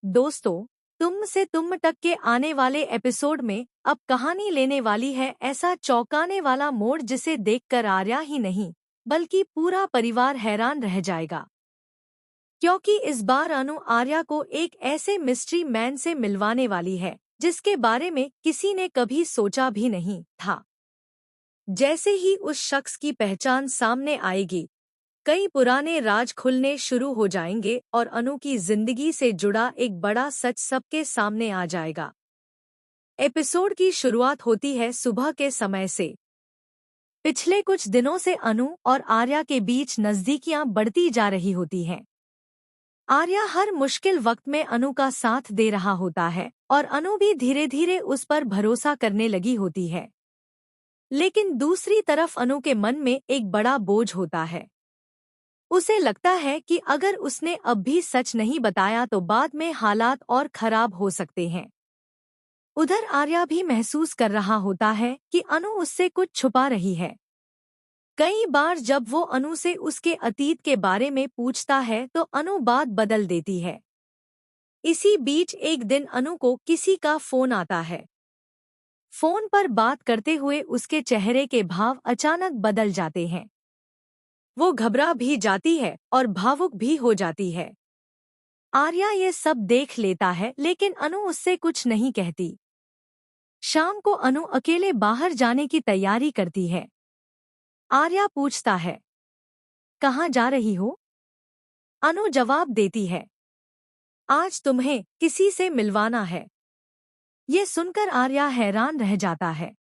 दोस्तों, तुम से तुम तक के आने वाले एपिसोड में अब कहानी लेने वाली है ऐसा चौंकाने वाला मोड़ जिसे देखकर आर्या ही नहीं बल्कि पूरा परिवार हैरान रह जाएगा। क्योंकि इस बार अनु आर्या को एक ऐसे मिस्ट्री मैन से मिलवाने वाली है जिसके बारे में किसी ने कभी सोचा भी नहीं था। जैसे ही उस शख्स की पहचान सामने आएगी, कई पुराने राज खुलने शुरू हो जाएंगे और अनु की जिंदगी से जुड़ा एक बड़ा सच सबके सामने आ जाएगा। एपिसोड की शुरुआत होती है सुबह के समय से। पिछले कुछ दिनों से अनु और आर्या के बीच नजदीकियां बढ़ती जा रही होती हैं। आर्या हर मुश्किल वक्त में अनु का साथ दे रहा होता है और अनु भी धीरे धीरे उस पर भरोसा करने लगी होती है। लेकिन दूसरी तरफ अनु के मन में एक बड़ा बोझ होता है। उसे लगता है कि अगर उसने अब भी सच नहीं बताया तो बाद में हालात और खराब हो सकते हैं। उधर आर्या भी महसूस कर रहा होता है कि अनु उससे कुछ छुपा रही है। कई बार जब वो अनु से उसके अतीत के बारे में पूछता है तो अनु बात बदल देती है। इसी बीच एक दिन अनु को किसी का फोन आता है। फोन पर बात करते हुए उसके चेहरे के भाव अचानक बदल जाते हैं। वो घबरा भी जाती है और भावुक भी हो जाती है। आर्या ये सब देख लेता है लेकिन अनु उससे कुछ नहीं कहती। शाम को अनु अकेले बाहर जाने की तैयारी करती है। आर्या पूछता है, कहाँ जा रही हो? अनु जवाब देती है, आज तुम्हें किसी से मिलवाना है। ये सुनकर आर्या हैरान रह जाता है।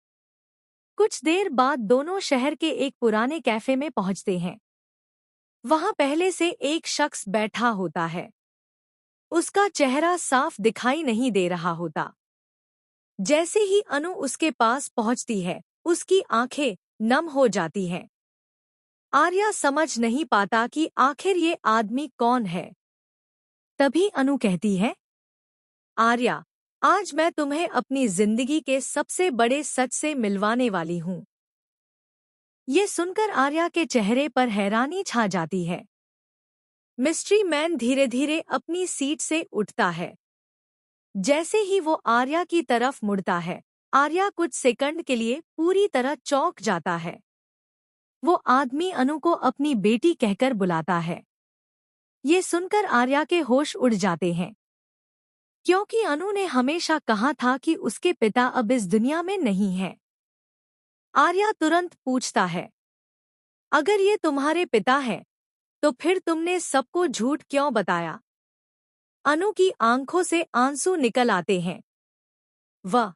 कुछ देर बाद दोनों शहर के एक पुराने कैफे में पहुंचते हैं। वहां पहले से एक शख्स बैठा होता है। उसका चेहरा साफ दिखाई नहीं दे रहा होता। जैसे ही अनु उसके पास पहुंचती है, उसकी आंखें नम हो जाती हैं। आर्या समझ नहीं पाता कि आखिर ये आदमी कौन है। तभी अनु कहती है, आर्या, आज मैं तुम्हें अपनी जिंदगी के सबसे बड़े सच से मिलवाने वाली हूँ। ये सुनकर आर्या के चेहरे पर हैरानी छा जाती है। मिस्ट्री मैन धीरे धीरे अपनी सीट से उठता है। जैसे ही वो आर्या की तरफ मुड़ता है, आर्या कुछ सेकंड के लिए पूरी तरह चौंक जाता है। वो आदमी अनु को अपनी बेटी कहकर बुलाता है। ये सुनकर आर्या के होश उड़ जाते हैं, क्योंकि अनु ने हमेशा कहा था कि उसके पिता अब इस दुनिया में नहीं हैं। आर्या तुरंत पूछता है, अगर ये तुम्हारे पिता हैं, तो फिर तुमने सबको झूठ क्यों बताया? अनु की आंखों से आंसू निकल आते हैं। वह